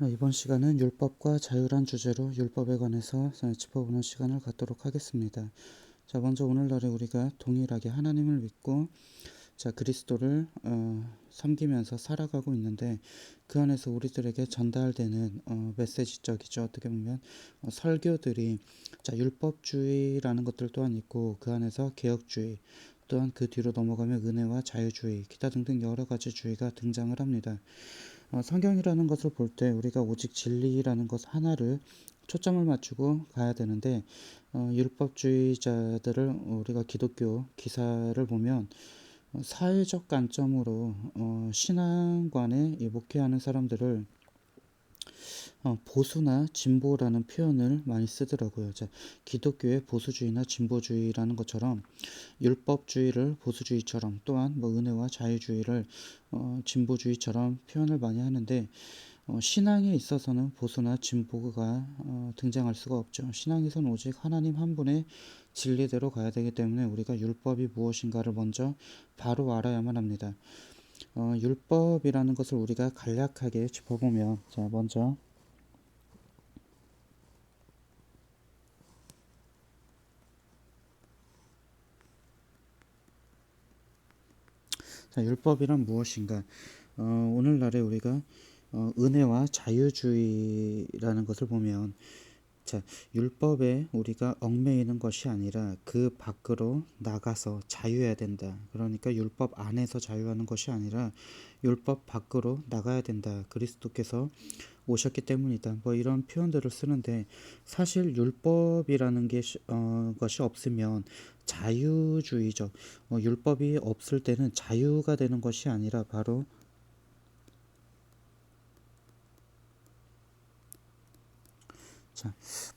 이번 시간은 율법과 자유란 주제로 율법에 관해서 짚어보는 시간을 갖도록 하겠습니다. 자, 먼저 오늘날에 우리가 동일하게 하나님을 믿고 그리스도를 섬기면서 살아가고 있는데, 그 안에서 우리들에게 전달되는 메시지적이죠. 어떻게 보면 설교들이 율법주의라는 것들 또한 있고, 그 안에서 개혁주의, 또한 그 뒤로 넘어가면 은혜와 자유주의, 기타 등등 여러 가지 주의가 등장을 합니다. 성경이라는 것을 볼 때 우리가 오직 진리라는 것 하나를 초점을 맞추고 가야 되는데, 율법주의자들을 우리가 기독교 기사를 보면 사회적 관점으로 신앙관에 목회하는 사람들을 보수나 진보라는 표현을 많이 쓰더라고요. 기독교의 보수주의나 진보주의라는 것처럼 율법주의를 보수주의처럼, 또한 은혜와 자유주의를 진보주의처럼 표현을 많이 하는데, 신앙에 있어서는 보수나 진보가 등장할 수가 없죠. 신앙에서는 오직 하나님 한 분의 진리대로 가야 되기 때문에 우리가 율법이 무엇인가를 먼저 바로 알아야만 합니다. 율법이라는 것을 우리가 간략하게 짚어보면, 먼저 율법이란 무엇인가? 오늘날에 우리가 은혜와 자유주의라는 것을 보면, 율법에 우리가 얽매이는 것이 아니라 그 밖으로 나가서 자유해야 된다. 그러니까 율법 안에서 자유하는 것이 아니라 율법 밖으로 나가야 된다. 그리스도께서 오셨기 때문이다. 이런 표현들을 쓰는데, 사실 율법이라는 것이 없으면 자유주의적, 율법이 없을 때는 자유가 되는 것이 아니라 바로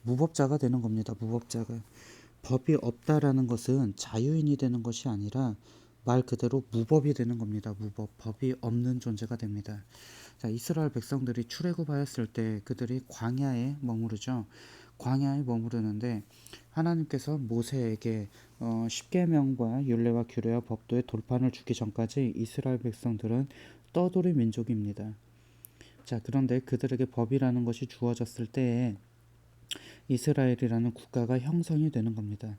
무법자가 되는 겁니다. 무법자가. 법이 없다라는 것은 자유인이 되는 것이 아니라 말 그대로 무법이 되는 겁니다. 무법, 법이 없는 존재가 됩니다. 이스라엘 백성들이 출애굽하였을 때 그들이 광야에 머무르죠. 광야에 머무르는데, 하나님께서 모세에게 십계명과 율례와 규례와 법도의 돌판을 주기 전까지 이스라엘 백성들은 떠돌이 민족입니다. 그런데 그들에게 법이라는 것이 주어졌을 때에 이스라엘이라는 국가가 형성이 되는 겁니다.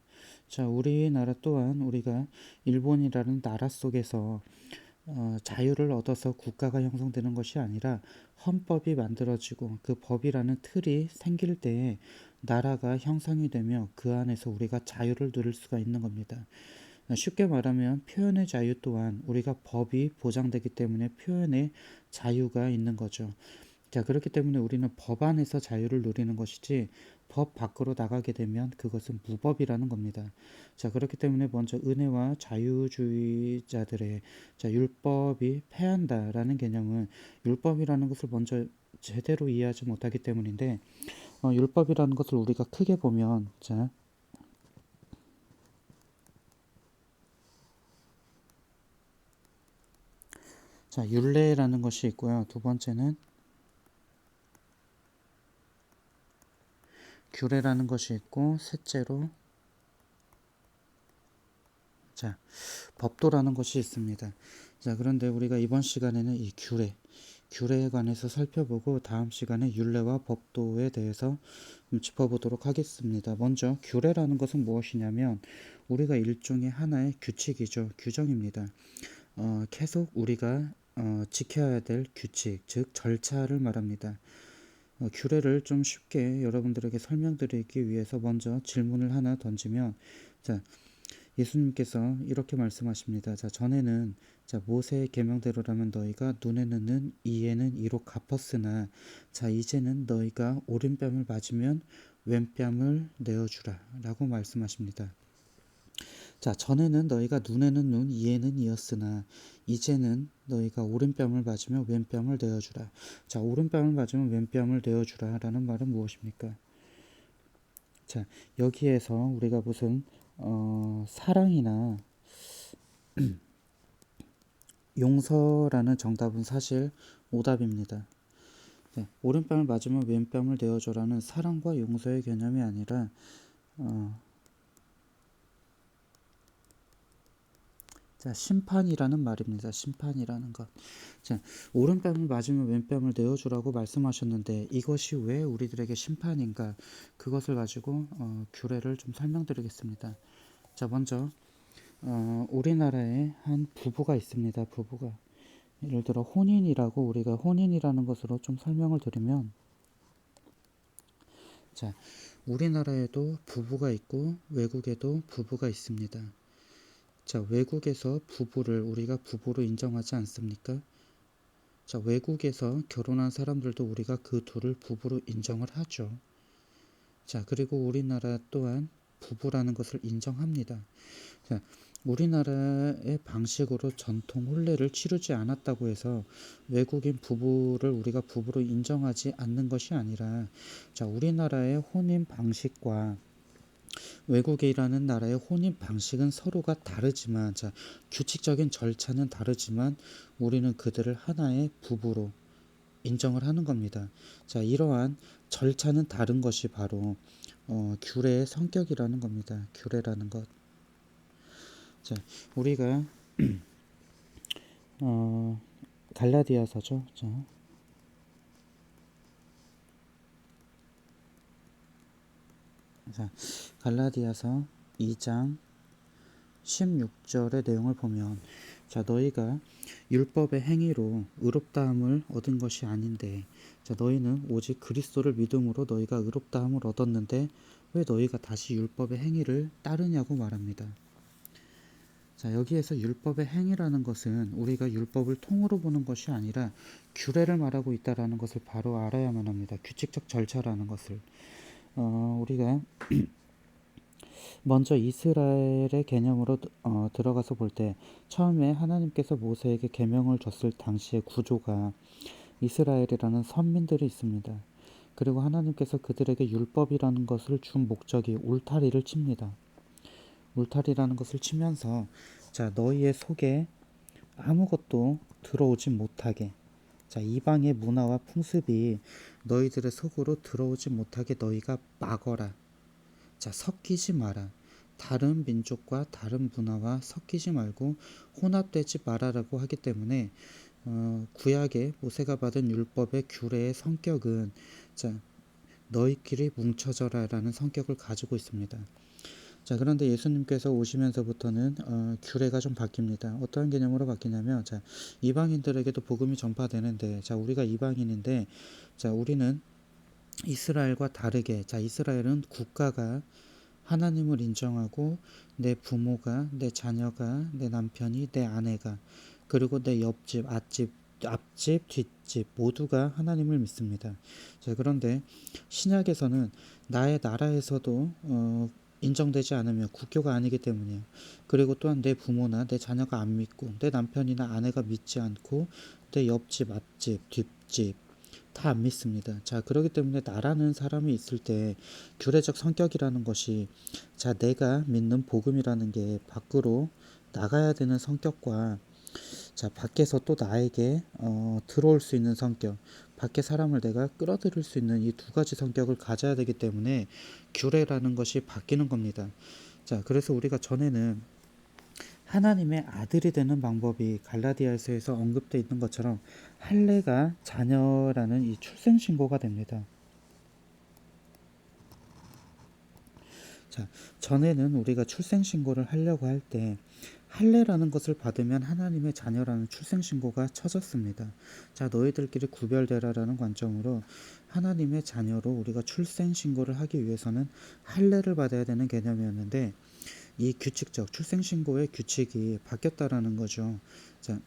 우리나라 또한 우리가 일본이라는 나라 속에서 자유를 얻어서 국가가 형성되는 것이 아니라 헌법이 만들어지고 그 법이라는 틀이 생길 때에 나라가 형성이 되며 그 안에서 우리가 자유를 누릴 수가 있는 겁니다. 쉽게 말하면 표현의 자유 또한 우리가 법이 보장되기 때문에 표현의 자유가 있는 거죠. 그렇기 때문에 우리는 법 안에서 자유를 누리는 것이지, 법 밖으로 나가게 되면 그것은 무법이라는 겁니다. 그렇기 때문에 먼저 은혜와 자유주의자들의 율법이 패한다라는 개념은 율법이라는 것을 먼저 제대로 이해하지 못하기 때문인데, 율법이라는 것을 우리가 크게 보면, 율례라는 것이 있고요. 두 번째는 규례라는 것이 있고, 셋째로 법도라는 것이 있습니다. 그런데 우리가 이번 시간에는 이 규례에 관해서 살펴보고, 다음 시간에 율례와 법도에 대해서 짚어보도록 하겠습니다. 먼저 규례라는 것은 무엇이냐면, 우리가 일종의 하나의 규칙이죠. 규정입니다. 계속 우리가 지켜야 될 규칙, 즉 절차를 말합니다. 규례를 좀 쉽게 여러분들에게 설명드리기 위해서 먼저 질문을 하나 던지면, 예수님께서 이렇게 말씀하십니다. 전에는 모세의 계명대로라면 너희가 눈에는 눈, 이에는 이로 갚았으나, 이제는 너희가 오른뺨을 맞으면 왼뺨을 내어주라 라고 말씀하십니다. 전에는 너희가 눈에는 눈, 이에는 이였으나 이제는 너희가 오른뺨을 맞으면 왼뺨을 내어주라. 오른뺨을 맞으면 왼뺨을 내어주라 라는 말은 무엇입니까? 여기에서 우리가 무슨 사랑이나 용서라는 정답은 사실 오답입니다. 오른뺨을 맞으면 왼뺨을 내어줘라는 사랑과 용서의 개념이 아니라 자, 심판이라는 말입니다. 심판이라는 것. 자, 오른뺨을 맞으면 왼뺨을 내어주라고 말씀하셨는데 이것이 왜 우리들에게 심판인가? 그것을 가지고 규례를 좀 설명드리겠습니다. 자, 먼저 우리나라에 한 부부가 있습니다. 부부가 예를 들어 혼인이라고 우리가 혼인이라는 것으로 좀 설명을 드리면, 자, 우리나라에도 부부가 있고 외국에도 부부가 있습니다. 자, 외국에서 부부를 우리가 부부로 인정하지 않습니까? 자, 외국에서 결혼한 사람들도 우리가 그 둘을 부부로 인정을 하죠. 자, 그리고 우리나라 또한 부부라는 것을 인정합니다. 자, 우리나라의 방식으로 전통 혼례를 치르지 않았다고 해서 외국인 부부를 우리가 부부로 인정하지 않는 것이 아니라, 자, 우리나라의 혼인 방식과 외국에 일하는 나라의 혼인 방식은 서로가 다르지만, 자, 규칙적인 절차는 다르지만 우리는 그들을 하나의 부부로 인정을 하는 겁니다. 자, 이러한 절차는 다른 것이 바로 규례의 성격이라는 겁니다. 규례라는 것. 자, 우리가 갈라디아서죠. 자, 갈라디아서 2장 16절의 내용을 보면, 자, 너희가 율법의 행위로 의롭다함을 얻은 것이 아닌데, 자, 너희는 오직 그리스도를 믿음으로 너희가 의롭다함을 얻었는데 왜 너희가 다시 율법의 행위를 따르냐고 말합니다. 자, 여기에서 율법의 행위라는 것은 우리가 율법을 통으로 보는 것이 아니라 규례를 말하고 있다라는 것을 바로 알아야만 합니다. 규칙적 절차라는 것을. 우리가 먼저 이스라엘의 개념으로 들어가서 볼 때, 처음에 하나님께서 모세에게 계명을 줬을 당시의 구조가 이스라엘이라는 선민들이 있습니다. 그리고 하나님께서 그들에게 율법이라는 것을 준 목적이 울타리를 칩니다. 울타리라는 것을 치면서, 자, 너희의 속에 아무것도 들어오지 못하게, 자, 이방의 문화와 풍습이 너희들의 속으로 들어오지 못하게 너희가 막어라. 자, 섞이지 마라. 다른 민족과 다른 문화와 섞이지 말고 혼합되지 말아라고 하기 때문에 구약의 모세가 받은 율법의 규례의 성격은, 자, 너희끼리 뭉쳐져라 라는 성격을 가지고 있습니다. 자, 그런데 예수님께서 오시면서부터는 규례가 좀 바뀝니다. 어떠한 개념으로 바뀌냐면, 자, 이방인들에게도 복음이 전파되는데, 자, 우리가 이방인인데, 자, 우리는 이스라엘과 다르게, 자, 이스라엘은 국가가 하나님을 인정하고 내 부모가, 내 자녀가, 내 남편이, 내 아내가, 그리고 내 옆집, 앞집, 뒷집 모두가 하나님을 믿습니다. 자, 그런데 신약에서는 나의 나라에서도 인정되지 않으면 국교가 아니기 때문이에요. 그리고 또한 내 부모나 내 자녀가 안 믿고 내 남편이나 아내가 믿지 않고 내 옆집, 앞집, 뒷집 다 안 믿습니다. 자, 그렇기 때문에 나라는 사람이 있을 때 규례적 성격이라는 것이, 자, 내가 믿는 복음이라는 게 밖으로 나가야 되는 성격과, 자, 밖에서 또 나에게 들어올 수 있는 성격, 밖에 사람을 내가 끌어들일 수 있는 이 두 가지 성격을 가져야 되기 때문에 규례라는 것이 바뀌는 겁니다. 자, 그래서 우리가 전에는 하나님의 아들이 되는 방법이 갈라디아서에서 언급되어 있는 것처럼 할례가 자녀라는 이 출생 신고가 됩니다. 자, 전에는 우리가 출생 신고를 하려고 할 때 할례라는 것을 받으면 하나님의 자녀라는 출생 신고가 쳐졌습니다. 자, 너희들끼리 구별되라라는 관점으로 하나님의 자녀로 우리가 출생 신고를 하기 위해서는 할례를 받아야 되는 개념이었는데, 이 규칙적 출생신고의 규칙이 바뀌었다라는 거죠. 자,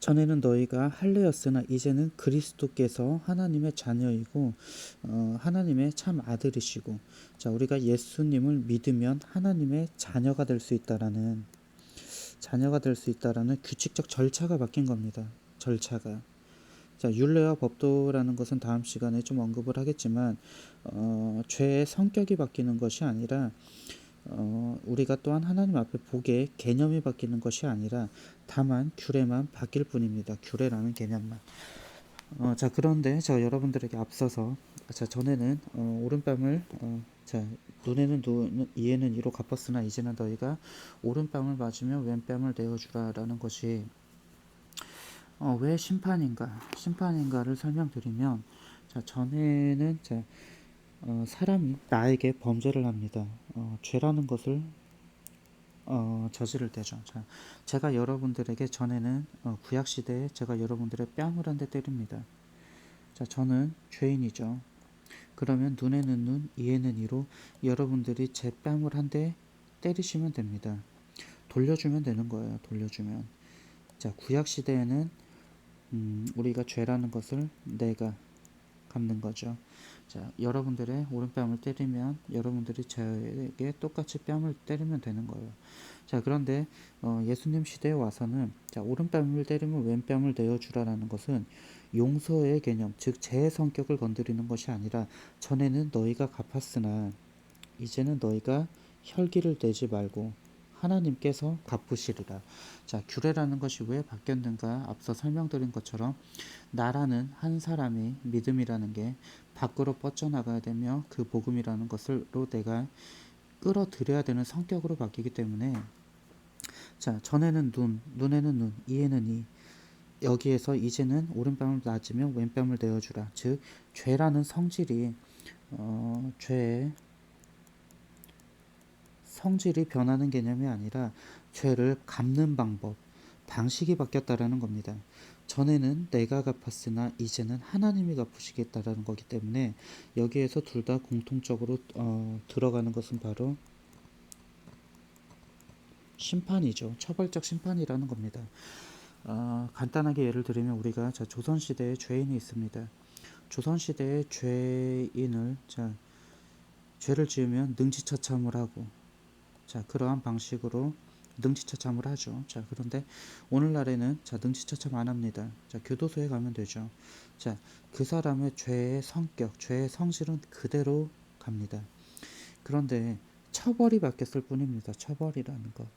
전에는 너희가 할례였으나 이제는 그리스도께서 하나님의 자녀이고 하나님의 참 아들이시고, 자, 우리가 예수님을 믿으면 하나님의 자녀가 될 수 있다라는 규칙적 절차가 바뀐 겁니다. 절차가. 자, 율례와 법도라는 것은 다음 시간에 좀 언급을 하겠지만 죄의 성격이 바뀌는 것이 아니라 우리가 또한 하나님 앞에 보게 개념이 바뀌는 것이 아니라 다만 규례만 바뀔 뿐입니다. 규례라는 개념만. 자, 그런데 저 여러분들에게 앞서서, 자, 전에는 오른뺨을 자, 눈에는 눈, 이에는 이로 갚았으나 이제는 너희가 오른뺨을 맞으며 왼뺨을 내어주라라는 것이 왜 심판인가를 설명드리면, 자, 전에는 자, 사람이 나에게 범죄를 합니다. 죄라는 것을 저지를 때죠. 자, 제가 여러분들에게 전에는 구약 시대에 제가 여러분들의 뺨을 한 대 때립니다. 자, 저는 죄인이죠. 그러면 눈에는 눈, 이에는 이로 여러분들이 제 뺨을 한 대 때리시면 됩니다. 돌려주면 되는 거예요. 돌려주면. 자, 구약 시대에는 우리가 죄라는 것을 내가 갚는 거죠. 자, 여러분들의 오른뺨을 때리면 여러분들이 저에게 똑같이 뺨을 때리면 되는 거예요. 자, 그런데 예수님 시대에 와서는 자, 오른뺨을 때리면 왼뺨을 내어주라라는 것은 용서의 개념, 즉 제 성격을 건드리는 것이 아니라 전에는 너희가 갚았으나 이제는 너희가 혈기를 내지 말고 하나님께서 갚으시리라. 자, 규례라는 것이 왜 바뀌었는가? 앞서 설명드린 것처럼 나라는 한 사람의 믿음이라는 게 밖으로 뻗쳐나가야 되며 그 복음이라는 것으로 내가 끌어들여야 되는 성격으로 바뀌기 때문에 자, 전에는 눈, 눈에는 눈, 이에는 이. 여기에서 이제는 오른뺨을 낮으며 왼뺨을 내어주라. 즉 죄라는 성질이 죄의 성질이 변하는 개념이 아니라 죄를 갚는 방식이 바뀌었다라는 겁니다. 전에는 내가 갚았으나 이제는 하나님이 갚으시겠다라는 거기 때문에 여기에서 둘 다 공통적으로 들어가는 것은 바로 심판이죠. 처벌적 심판이라는 겁니다. 간단하게 예를 들면 우리가 자, 조선시대에 죄인이 있습니다. 조선시대의 죄인을 자, 죄를 지으면 능지처참을 하고 자, 그러한 방식으로 능지처참을 하죠. 자, 그런데 오늘날에는 자, 능지처참 안 합니다. 자, 교도소에 가면 되죠. 자, 그 사람의 죄의 성격, 죄의 성질은 그대로 갑니다. 그런데 처벌이 바뀌었을 뿐입니다. 처벌이라는 것.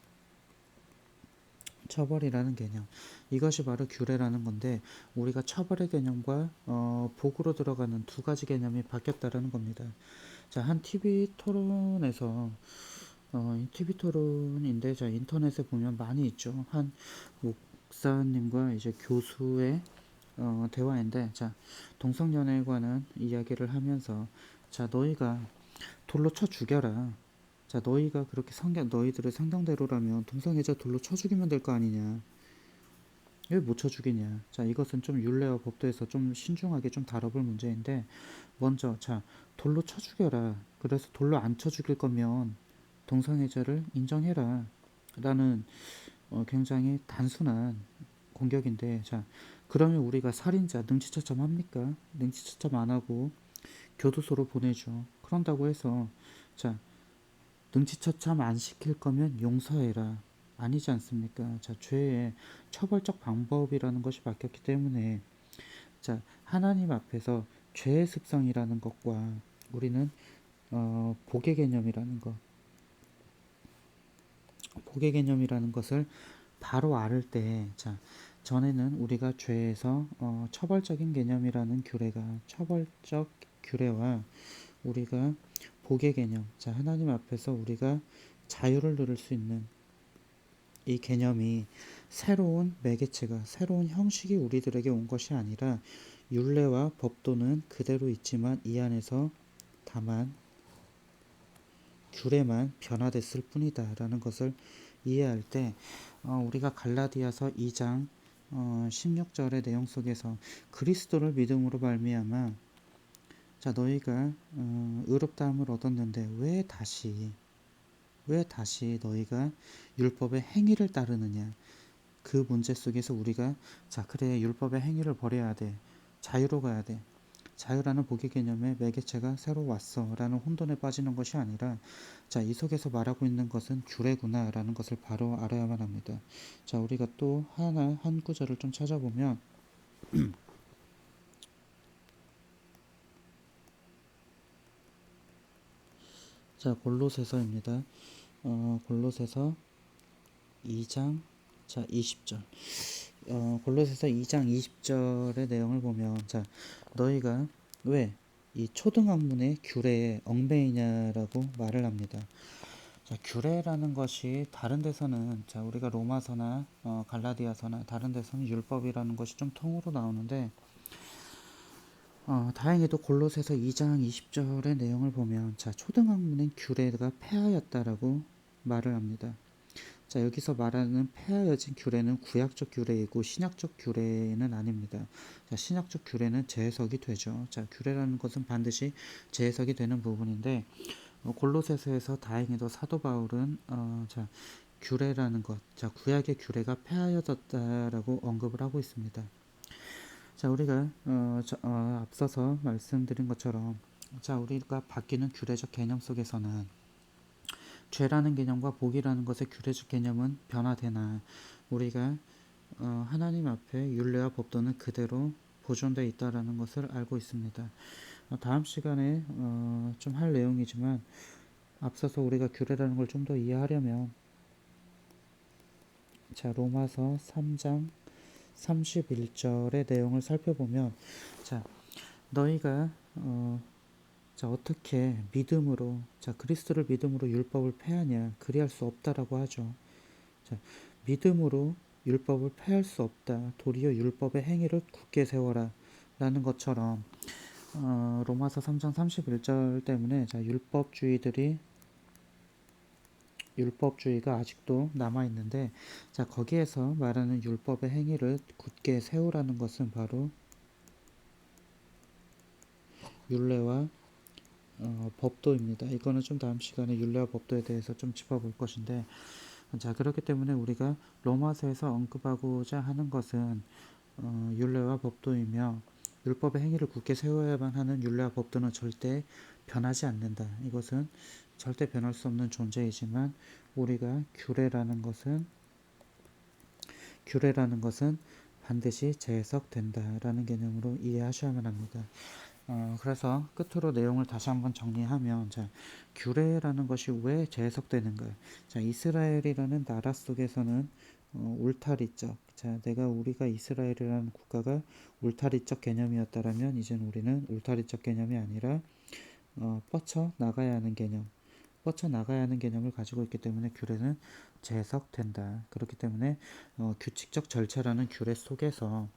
처벌이라는 개념. 이것이 바로 규례라는 건데 우리가 처벌의 개념과 복으로 들어가는 두 가지 개념이 바뀌었다라는 겁니다. 자, 한 TV 토론에서 TV 토론인데 자, 인터넷에 보면 많이 있죠. 한 목사님과 이제 교수의 대화인데 자, 동성연애에 관한 이야기를 하면서 자, 너희가 돌로 쳐 죽여라. 자, 너희가 그렇게 너희들의 상상대로라면 동성애자 돌로 쳐 죽이면 될 거 아니냐. 왜 못 쳐 죽이냐. 자, 이것은 좀 율례와 법도에서 좀 신중하게 좀 다뤄볼 문제인데 먼저 자, 돌로 쳐 죽여라. 그래서 돌로 안 쳐 죽일 거면 동성애자를 인정해라. 라는 굉장히 단순한 공격인데 자, 그러면 우리가 살인자 능지처참 합니까? 능지처참 안 하고 교도소로 보내죠. 그런다고 해서 자, 능지처참 안 시킬 거면 용서해라. 아니지 않습니까? 자, 죄의 처벌적 방법이라는 것이 바뀌었기 때문에 자, 하나님 앞에서 죄의 습성이라는 것과 우리는 복의 개념이라는 것, 복의 개념이라는 것을 바로 알을 때, 자, 전에는 우리가 죄에서 처벌적인 개념이라는 규례가 처벌적 규례와 우리가 복의 개념, 자, 하나님 앞에서 우리가 자유를 누릴 수 있는 이 개념이 새로운 매개체가 새로운 형식이 우리들에게 온 것이 아니라 율례와 법도는 그대로 있지만 이 안에서 다만 규례만 변화됐을 뿐이다 라는 것을 이해할 때 우리가 갈라디아서 2장 16절의 내용 속에서 그리스도를 믿음으로 말미암아 자, 너희가 의롭다함을 얻었는데 왜 다시 너희가 율법의 행위를 따르느냐. 그 문제 속에서 우리가 자, 그래, 율법의 행위를 버려야 돼. 자유로 가야 돼. 자유라는 복의 개념에 매개체가 새로 왔어 라는 혼돈에 빠지는 것이 아니라 자, 이 속에서 말하고 있는 것은 규례구나 라는 것을 바로 알아야만 합니다. 자, 우리가 또 한 구절을 좀 찾아보면 자, 골로새서입니다. 골로새서 2장 자, 20절. 골로새서 2장 20절의 내용을 보면 자, 너희가 왜 이 초등학문의 규례에 얽매이냐라고 말을 합니다. 자, 규례라는 것이 다른 데서는 자, 우리가 로마서나 갈라디아서나 다른 데서는 율법이라는 것이 좀 통으로 나오는데 다행히도 골로새서 2장 20절의 내용을 보면 자, 초등학문의 규례가 폐하였다라고 말을 합니다. 자, 여기서 말하는 폐하여진 규례는 구약적 규례이고 신약적 규례는 아닙니다. 자, 신약적 규례는 재해석이 되죠. 자, 규례라는 것은 반드시 재해석이 되는 부분인데 골로새서에서 다행히도 사도 바울은 자, 규례라는 것, 자, 구약의 규례가 폐하여졌다라고 언급을 하고 있습니다. 자, 우리가 앞서서 말씀드린 것처럼 자, 우리가 바뀌는 규례적 개념 속에서는 죄라는 개념과 복이라는 것의 규례적 개념은 변화되나 우리가 하나님 앞에 율례와 법도는 그대로 보존되어 있다라는 것을 알고 있습니다. 다음 시간에 좀 할 내용이지만 앞서서 우리가 규례라는 걸 좀 더 이해하려면 자, 로마서 3장 31절의 내용을 살펴보면 자, 너희가 자, 어떻게 믿음으로 자, 그리스도를 믿음으로 율법을 폐하냐 그리할 수 없다라고 하죠. 자, 믿음으로 율법을 폐할 수 없다. 도리어 율법의 행위를 굳게 세워라 라는 것처럼 로마서 3장 31절 때문에 자, 율법주의가 아직도 남아있는데 자, 거기에서 말하는 율법의 행위를 굳게 세우라는 것은 바로 율례와 법도입니다. 이거는 좀 다음 시간에 율례와 법도에 대해서 좀 짚어볼 것인데 자, 그렇기 때문에 우리가 로마서에서 언급하고자 하는 것은 율례와 법도이며 율법의 행위를 굳게 세워야만 하는 율례와 법도는 절대 변하지 않는다. 이것은 절대 변할 수 없는 존재이지만 우리가 규례라는 것은 반드시 재해석된다라는 개념으로 이해하셔야만 합니다. 그래서 끝으로 내용을 다시 한번 정리하면 자, 규례라는 것이 왜 재해석되는가? 자, 이스라엘이라는 나라 속에서는 울타리적 자, 우리가 이스라엘이라는 국가가 울타리적 개념이었다라면 이제는 우리는 울타리적 개념이 아니라 뻗쳐나가야 하는 개념을 가지고 있기 때문에 규례는 재해석된다. 그렇기 때문에 규칙적 절차라는 규례 속에서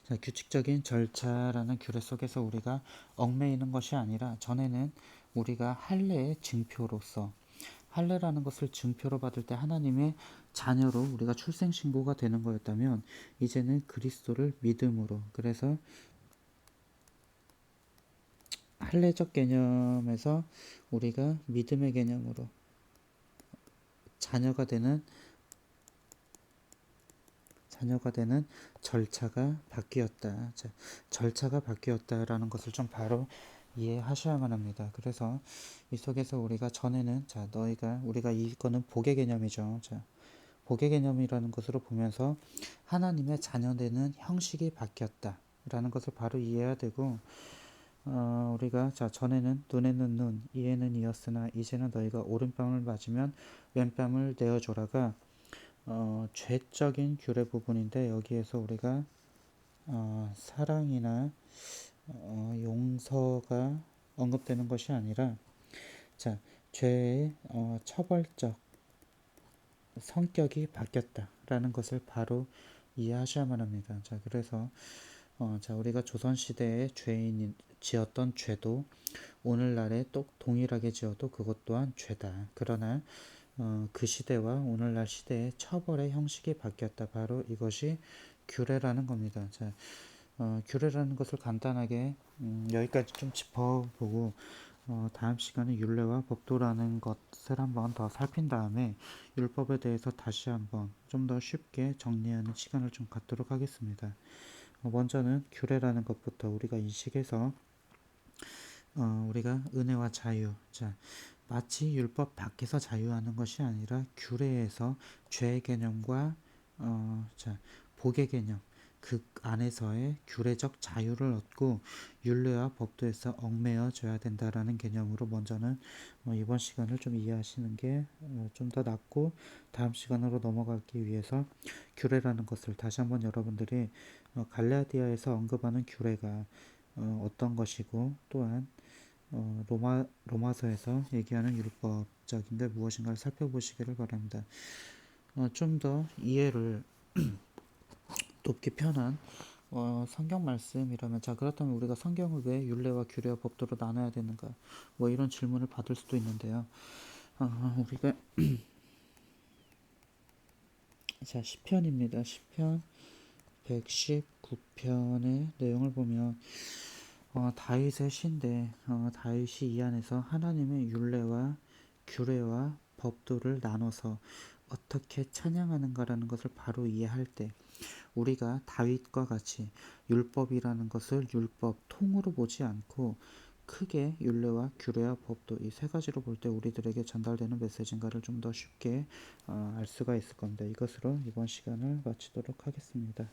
자, 규칙적인 절차라는 규례 속에서 우리가 얽매이는 것이 아니라 전에는 우리가 할례의 증표로서 할례라는 것을 증표로 받을 때 하나님의 자녀로 우리가 출생신고가 되는 거였다면 이제는 그리스도를 믿음으로 그래서 할례적 개념에서 우리가 믿음의 개념으로 자녀가 되는 절차가 바뀌었다. 자, 절차가 바뀌었다라는 것을 좀 바로 이해하셔야만 합니다. 그래서 이 속에서 우리가 전에는 자, 우리가 이거는 복의 개념이죠. 자, 복의 개념이라는 것으로 보면서 하나님의 자녀되는 형식이 바뀌었다라는 것을 바로 이해해야 되고 우리가 자, 전에는 눈에는 눈, 이에는 이였으나 이제는 너희가 오른뺨을 맞으면 왼뺨을 내어줘라가 죄적인 규례 부분인데 여기에서 우리가 사랑이나 용서가 언급되는 것이 아니라 자, 죄의 처벌적 성격이 바뀌었다라는 것을 바로 이해하셔야만 합니다. 자, 그래서 자, 우리가 조선시대에 죄인이 지었던 죄도 오늘날에 또 동일하게 지어도 그것 또한 죄다. 그러나 그 시대와 오늘날 시대의 처벌의 형식이 바뀌었다. 바로 이것이 규례라는 겁니다. 자, 규례라는 것을 간단하게 여기까지 좀 짚어보고 다음 시간에 율례와 법도라는 것을 한번 더 살핀 다음에 율법에 대해서 다시 한번 좀 더 쉽게 정리하는 시간을 좀 갖도록 하겠습니다. 먼저는 규례라는 것부터 우리가 인식해서 우리가 은혜와 자유, 자, 마치 율법 밖에서 자유하는 것이 아니라 규례에서 죄의 개념과 자, 복의 개념, 그 안에서의 규례적 자유를 얻고 율례와 법도에서 얽매여져야 된다라는 개념으로 먼저는 이번 시간을 좀 이해하시는 게 좀 더 낫고 다음 시간으로 넘어가기 위해서 규례라는 것을 다시 한번 여러분들이 갈라디아에서 언급하는 규례가 어떤 것이고 또한 로마서에서 얘기하는 율법적인 게 무엇인가를 살펴보시기를 바랍니다. 좀 더 이해를 돕기 편한 성경 말씀이라면, 자 그렇다면 우리가 성경을 왜 율례와 규례와 법도로 나눠야 되는가, 뭐 이런 질문을 받을 수도 있는데요. 우리가 자 시편입니다. 시편 119편의 내용을 보면 다윗의 시인데 다윗이 이 안에서 하나님의 율례와 규례와 법도를 나눠서 어떻게 찬양하는가라는 것을 바로 이해할 때, 우리가 다윗과 같이 율법이라는 것을 율법 통으로 보지 않고 크게 율례와 규례와 법도 이 세 가지로 볼 때 우리들에게 전달되는 메시지인가를 좀 더 쉽게 알 수가 있을 겁니다. 이것으로 이번 시간을 마치도록 하겠습니다.